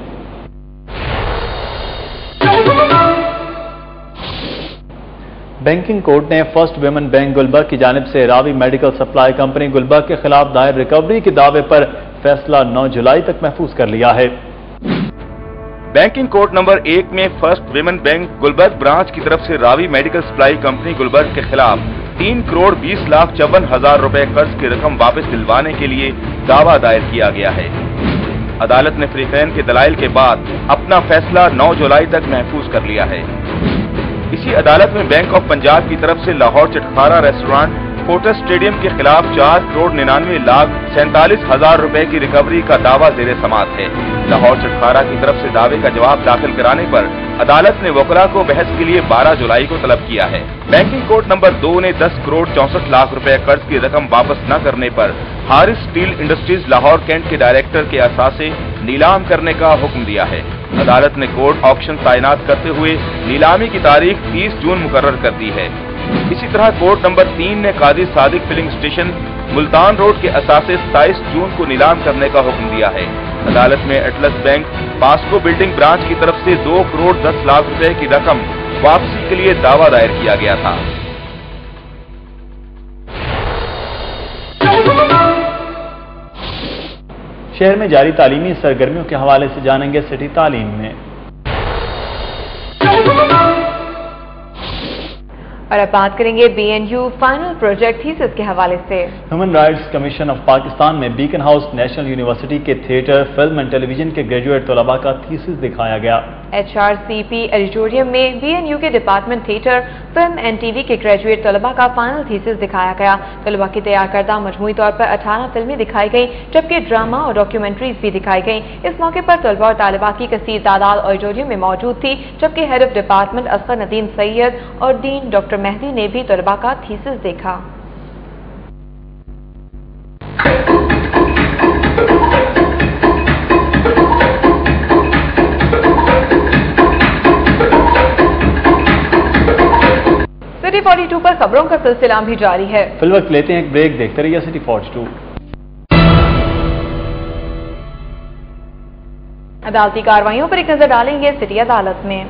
बैंकिंग कोर्ट ने फर्स्ट वुमेन बैंक गुलबर्ग की जानिब से Ravi medical supply company Gulberg के खिलाफ दायर रिकवरी के दावे पर फैसला 9 जुलाई तक महफूज कर लिया है। बैंकिंग कोर्ट नंबर 1 में first women bank Gulberg branch की तरफ से Ravi medical supply company Gulberg के खिलाफ 3,20,54,000 रुपए कर्ज की रकम वापस दिलवाने के लिए दावा दायर किया गया है। अदालत ने फरीकैन के दलाइल के बाद अपना फैसला 9 जुलाई तक महफूज कर लिया है। इसी अदालत में बैंक ऑफ पंजाब की तरफ से लाहौर चटखारा रेस्टोरेंट फोर्टिस स्टेडियम के खिलाफ 4,99,47,000 रुपए की रिकवरी का दावा जेर समात है। लाहौर चटखारा की तरफ से दावे का जवाब दाखिल कराने पर अदालत ने वकला को बहस के लिए 12 जुलाई को तलब किया है। बैंकिंग कोर्ट नंबर 2 ने 10,64,00,000 रुपए कर्ज की रकम वापस न करने पर Haris steel industries Lahore cantt के डायरेक्टर के असासे नीलाम करने का हुक्म दिया है। अदालत ने कोर्ट ऑक्शन तैनात करते हुए नीलामी की तारीख 30 जून मुकर्रर कर दी है। इसी तरह कोर्ट नंबर 3 ने Qazi Sadiq filling station Multan road के असासे 27 जून को नीलाम करने का हुक्म दिया है। अदालत में Atlas bank POCSO building branch की तरफ से 2,10,00,000 रुपए की रकम वापसी के लिए दावा दायर किया गया था। शहर में जारी तालीमी सरगर्मियों के हवाले से जानेंगे सिटी तालीम में। और अब बात करेंगे BNU फाइनल प्रोजेक्ट थीसिस के हवाले से। Human rights commission of Pakistan में बीकन हाउस नेशनल यूनिवर्सिटी के थिएटर, फिल्म एंड टेलीविजन के ग्रेजुएट तलबा का थीसिस दिखाया गया। HRCP ऑडिटोरियम में BNU के department theatre, film and TV के ग्रेजुएट तलबा का फाइनल थीसिस दिखाया गया। तलबा की तैयार करदा मजमूई तौर पर 18 फिल्में दिखाई गई, जबकि ड्रामा और डॉक्यूमेंट्रीज भी दिखाई गई। इस मौके पर तलबा और तालिबात की कसीर तादाद ऑडिटोरियम में मौजूद थी, जबकि head of department Asghar Nadeem Syed और डीन डॉक्टर मेहदी ने भी तलबा का थीसिस देखा। सिटी 42 पर खबरों का सिलसिला भी जारी है। फिल वक्त लेते हैं एक ब्रेक, देखते रहिए सिटी 42। अदालती कार्रवाइयों पर एक नजर डालेंगे सिटी अदालत में।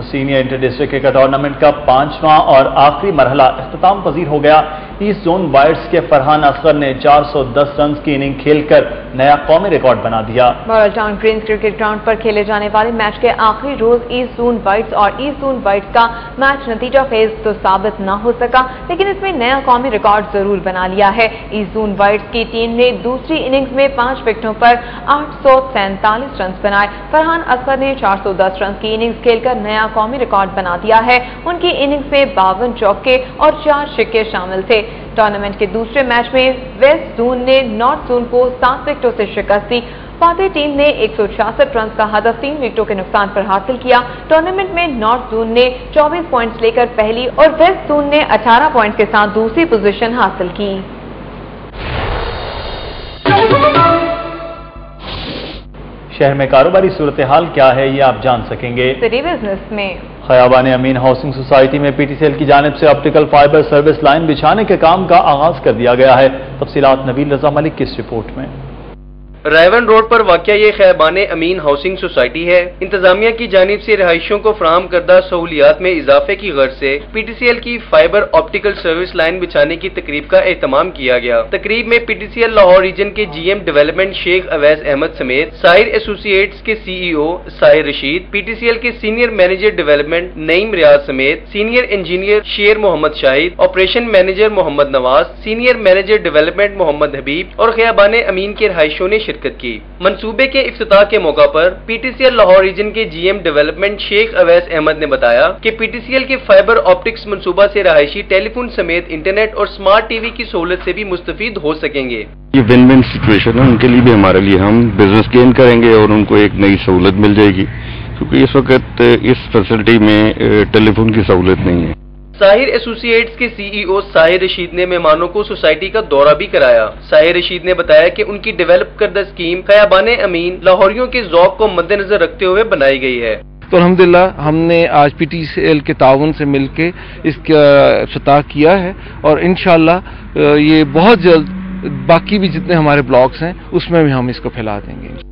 Senior inter district cricket tournament का 5वां और आखिरी मरहला इख्तिताम पजीर हो गया। ईस्ट जोन वाइट्स के फरहान असगर ने 410 रन की इनिंग खेलकर नया कौमी रिकॉर्ड बना दिया। Model town greens cricket ground पर खेले जाने वाले मैच के आखिरी रोज ईस्ट जोन वाइट्स और ईस्ट जोन वाइट्स का मैच नतीजा खेज तो साबित न हो सका, लेकिन इसमें नया कौमी रिकॉर्ड जरूर बना लिया है। ईस्ट जोन वाइट्स की टीम ने दूसरी इनिंग्स में 5 विकेटों पर 847 रन बनाए। फरहान असगर ने 410 रन की इनिंग्स खेलकर नया कौमी रिकॉर्ड बना दिया है। उनकी इनिंग्स में 52 चौके और 4 छिक्के शामिल थे। टूर्नामेंट के दूसरे मैच में वेस्ट जोन ने नॉर्थ जोन को 7 विकेटों से शिकस्त दी। फातेह टीम ने 166 रन का हदफ 3 विकेटों के नुकसान पर हासिल किया। टूर्नामेंट में नॉर्थ जोन ने 24 पॉइंट्स लेकर पहली और वेस्ट जोन ने 18 पॉइंट्स के साथ दूसरी पोजीशन हासिल की। शहर में कारोबारी सूरत हाल क्या है, ये आप जान सकेंगे सिटी बिजनेस में। खयाबान अमीन हाउसिंग सोसाइटी में PTCL की जानिब से ऑप्टिकल फाइबर सर्विस लाइन बिछाने के काम का आगाज कर दिया गया है। तफसीलात नबील रजा मलिक की इस रिपोर्ट में। रायवन रोड पर वाक़या ये खयाबान अमीन हाउसिंग सोसाइटी है। इंतजामिया की जानिब से रहायशियों को फराहम करदा सहूलियात में इजाफे की गर्ज से PTCL की फाइबर ऑप्टिकल सर्विस लाइन बिछाने की तकरीब का एहतमाम किया गया। तकरीब में PTCL लाहौर रीजन के GM डेवलपमेंट शेख अवैस अहमद समेत साहिर एसोसिएट्स के CEO साहिर रशीद, PTCL के senior manager development Naeem Riaz समेत senior engineer Sher Muhammad Shahid, operation manager Muhammad Nawaz, senior manager development Muhammad Habib और खयाबान अमीन के रहायशियों ने शिरकत की। मंसूबे के इफ्तिताह के मौका पर PTCL लाहौर रीजन के GM डेवलपमेंट शेख अवैस अहमद ने बताया कि PTCL के फाइबर ऑप्टिक्स मंसूबा से रहायशी टेलीफोन समेत इंटरनेट और स्मार्ट TV की सहूलत से भी मुस्तफीद हो सकेंगे। ये विन विन सिचुएशन है उनके लिए भी, हमारे लिए। हम बिजनेस गेन करेंगे और उनको एक नई सहूलत मिल जाएगी, क्योंकि इस वक्त इस फैसिलिटी में टेलीफोन की सहूलत नहीं है। साहिर एसोसिएट्स के CEO साहिर रशीद ने मेहमानों को सोसाइटी का दौरा भी कराया। साहिर रशीद ने बताया कि उनकी डेवलप करदा स्कीम खयाबान अमीन लाहौरियों के ज़ौक़ को मद्देनजर रखते हुए बनाई गई है। तो अल्हम्दुलिल्लाह हमने आज PTCL के ताउन से मिलके इसका इफ्तिताह किया है और इंशाअल्लाह ये बहुत जल्द बाकी भी जितने हमारे ब्लॉक्स हैं उसमें भी हम इसको फैला देंगे।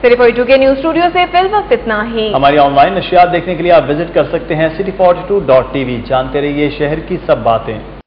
सिटी 42 के न्यूज स्टूडियो से फिल वक्त इतना ही। हमारी ऑनलाइन नशियात देखने के लिए आप विजिट कर सकते हैं city42.tv। जानते रहिए शहर की सब बातें।